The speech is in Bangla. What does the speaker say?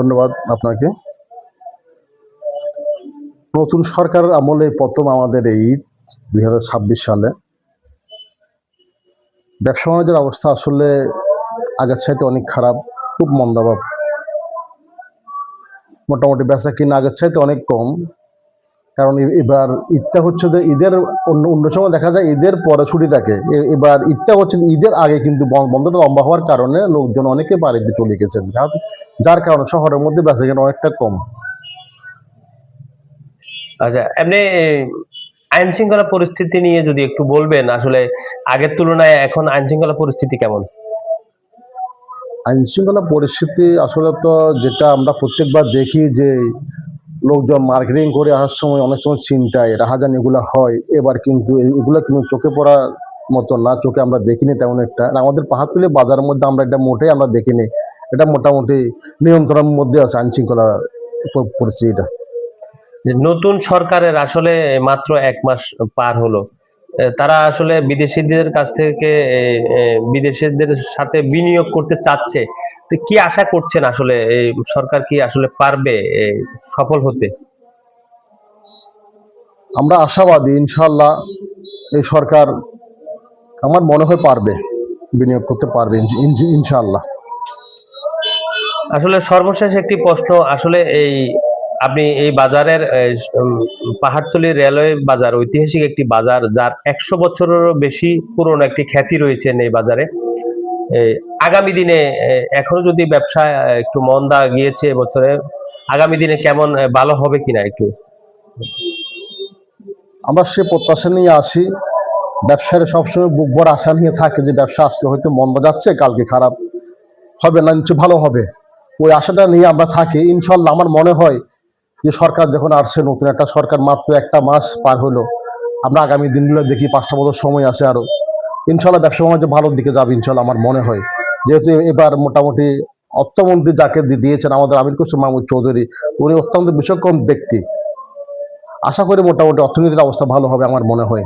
ধন্যবাদ আপনাকে। নতুন সরকারের আমলে প্রথম আমাদের এই 2026 সালে ব্যবসা বাণিজ্যের অবস্থা আসলে আগের চাইতে অনেক খারাপ, খুব মন্দাভাব। মোটামুটি বেচা কিনা আগের চাইতে অনেক কম। কারণ এবার ঈদটা হচ্ছে যে ঈদের অন্য সময় দেখা যায় ঈদের পরে ছুটি থাকে, এবার ঈদটা হচ্ছে ঈদের আগে, কিন্তু বন্ধটা লম্বা হওয়ার কারণে লোকজন অনেকে বাড়িতে চলে গেছেন, যার কারণে শহরের মধ্যে বেচা কিনা অনেকটা কম। আচ্ছা, এমনি আইন শৃঙ্খলা পরিস্থিতি নিয়ে যদি একটু বলবেন, আসলে আগের তুলনায় এখন আইন শৃঙ্খলা পরিস্থিতি কেমন? আইন শৃঙ্খলা পরিস্থিতি আসলে তো যেটা আমরা প্রত্যেকবার দেখি যে লোকজন মার্কেটিং করে আসার সময় অনেক সময় চিন্তায় রাহাজানি এগুলো হয়, এবার কিন্তু এগুলো কিন্তু চোখে পড়ার মতো না, চোখে আমরা দেখিনি তেমন একটা। আর আমাদের পাহাড়তলী বাজারের মধ্যে আমরা এটা মোটেই আমরা দেখিনি, এটা মোটামুটি নিয়ন্ত্রণের মধ্যে আছে আইন শৃঙ্খলা পরিস্থিতিটা। নতুন সরকারের আসলে মাত্র 1 মাস পার হলো, তারা আসলে বিদেশিদের কাছ থেকে বিদেশিদের সাথে বিনিয়োগ করতে চাচ্ছে, তো কি আশা করছেন আসলে এই সরকার কি আসলে পারবে সফল হতে? আমরা আশাবাদী, ইনশাল্লাহ এই সরকার আমার মনে হয় পারবে, বিনিয়োগ করতে পারবে ইনশাল্লাহ। আসলে সর্বশেষ একটি প্রশ্ন, আসলে আপনি এই বাজারের পাহাড়তলী রেলওয়ে বাজার ঐতিহাসিক একটি বাজার, যার 100 বছরেরও বেশি পুরনো একটি খ্যাতি রয়েছে এই বাজারে। আগামী দিনে এখনো যদি ব্যবসা একটু মন্দা গিয়েছে এবছরে, আগামী দিনে কেমন ভালো হবে কিনা একটু? আমরা সে প্রত্যাশা নিয়ে আসি। ব্যবসায়ীরা সবসময় বুক ভরা আশা নিয়ে থাকে যে ব্যবসা আজকে হয়তো মন্দা যাচ্ছে, কালকে খারাপ হবে না, নিশ্চয় ভালো হবে। ওই আশাটা নিয়ে আমরা থাকি। ইনশাল্লাহ আমার মনে হয় যে সরকার যখন আসছে, নতুন একটা সরকার, মাত্র 1 মাস পার হলো, আমরা আগামী দিনগুলো দেখি, 5টা বছর সময় আছে আরো, ইনশাল্লাহ ব্যবসা বাণিজ্য ভালোর দিকে যাবে ইনশাল্লাহ আমার মনে হয়। যেহেতু এবার মোটামুটি অর্থমন্ত্রী যাকে দিয়েছেন আমাদের আমির কুসুম মাহমুদ চৌধুরী, উনি অত্যন্ত বিচক্ষণ ব্যক্তি। আশা করি মোটামুটি অর্থনীতির অবস্থা ভালো হবে আমার মনে হয়।